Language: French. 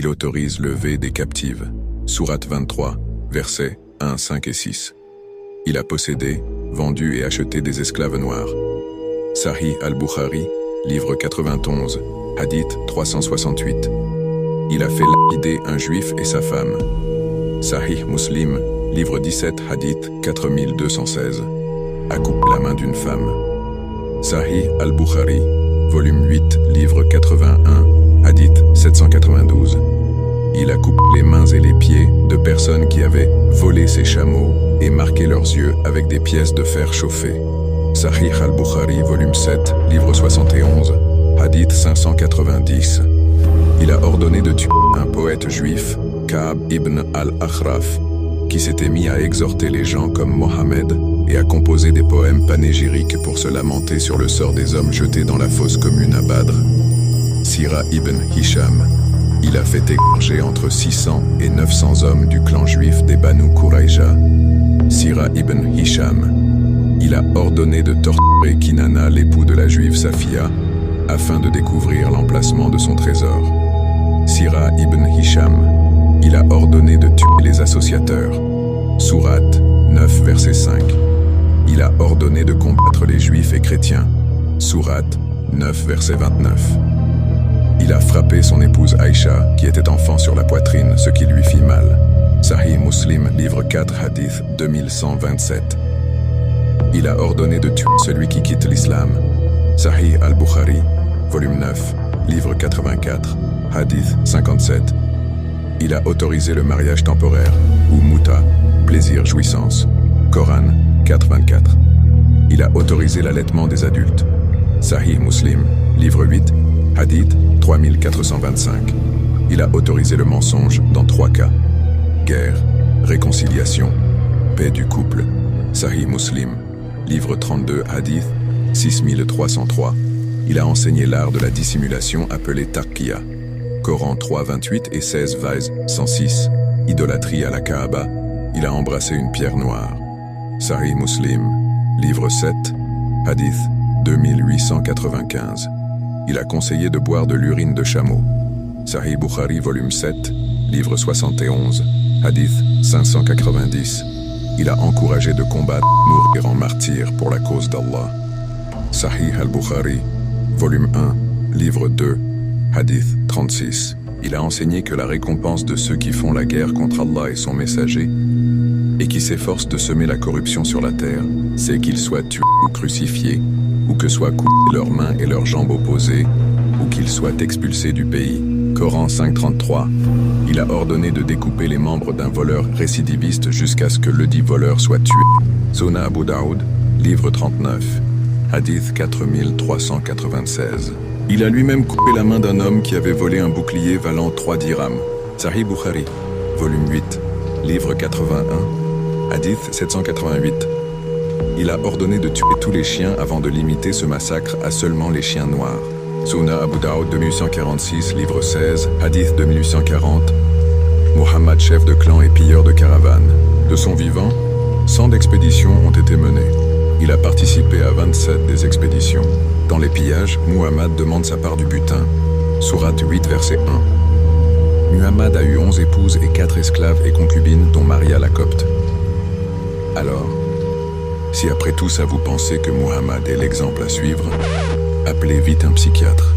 Il autorise le lever des captives. Sourate 23, versets 1, 5 et 6. Il a possédé, vendu et acheté des esclaves noirs. Sahih al-Bukhari, livre 91, hadith 368. Il a fait lapider un juif et sa femme. Sahih Muslim, livre 17, hadith 4216. A coupé la main d'une femme. Sahih al-Bukhari, volume 8, livre 81, hadith 792. Il a coupé les mains et les pieds de personnes qui avaient volé ses chameaux et marqué leurs yeux avec des pièces de fer chauffées. Sahih al-Bukhari, volume 7, livre 71, hadith 590. Il a ordonné de tuer un poète juif, Ka'b ibn al-Akhraf, qui s'était mis à exhorter les gens comme Mohammed et à composer des poèmes panégyriques pour se lamenter sur le sort des hommes jetés dans la fosse commune à Badr. Sira ibn Hisham, il a fait égorger entre 600 et 900 hommes du clan juif des Banu Qurayza. Sira ibn Hisham, il a ordonné de torturer Kinana, l'époux de la juive Safia, afin de découvrir l'emplacement de son trésor. Sira ibn Hisham, il a ordonné de tuer les associateurs. Sourate 9, verset 5. Il a ordonné de combattre les juifs et chrétiens. Sourate 9, verset 29. Il a frappé son épouse Aïcha, qui était enfant, sur la poitrine, ce qui lui fit mal. Sahih Muslim, livre 4, hadith 2127. Il a ordonné de tuer celui qui quitte l'islam. Sahih al-Bukhari, volume 9, livre 84, hadith 57. Il a autorisé le mariage temporaire, ou muta, plaisir, jouissance. Coran 4.24. Il a autorisé l'allaitement des adultes. Sahih Muslim, livre 8, hadith 3425. Il a autorisé le mensonge dans 3 cas. Guerre, réconciliation, paix du couple. Sahih Muslim, livre 32, hadith 6303. Il a enseigné l'art de la dissimulation appelé Taqiyya. Coran 3, 28 et 16 Vaz 106. Idolâtrie à la Kaaba. Il a embrassé une pierre noire. Sahih Muslim, livre 7, hadith 2895. Il a conseillé de boire de l'urine de chameau. Sahih Bukhari, volume 7, livre 71, hadith 590. Il a encouragé de combattre, mourir en martyr pour la cause d'Allah. Sahih al-Bukhari, volume 1, livre 2, hadith 36. Il a enseigné que la récompense de ceux qui font la guerre contre Allah et son messager, et qui s'efforcent de semer la corruption sur la terre, c'est qu'ils soient tués ou crucifiés, ou que soient coupées leurs mains et leurs jambes opposées, ou qu'ils soient expulsés du pays. Coran 5.33. Il a ordonné de découper les membres d'un voleur récidiviste jusqu'à ce que ledit voleur soit tué. Sunan Abu Daoud, livre 39, hadith 4396. Il a lui-même coupé la main d'un homme qui avait volé un bouclier valant 3 dirhams. Sahih Bukhari, volume 8, livre 81, hadith 788. Il a ordonné de tuer tous les chiens avant de limiter ce massacre à seulement les chiens noirs. Sunan Abu Daoud 2846, livre 16, hadith 2840. Muhammad, chef de clan et pilleur de caravanes. De son vivant, 100 expéditions ont été menées. Il a participé à 27 des expéditions. Dans les pillages, Muhammad demande sa part du butin. Sourate 8, verset 1. Muhammad a eu 11 épouses et 4 esclaves et concubines, dont Maria la Copte. Alors, si après tout ça vous pensez que Muhammad est l'exemple à suivre, appelez vite un psychiatre.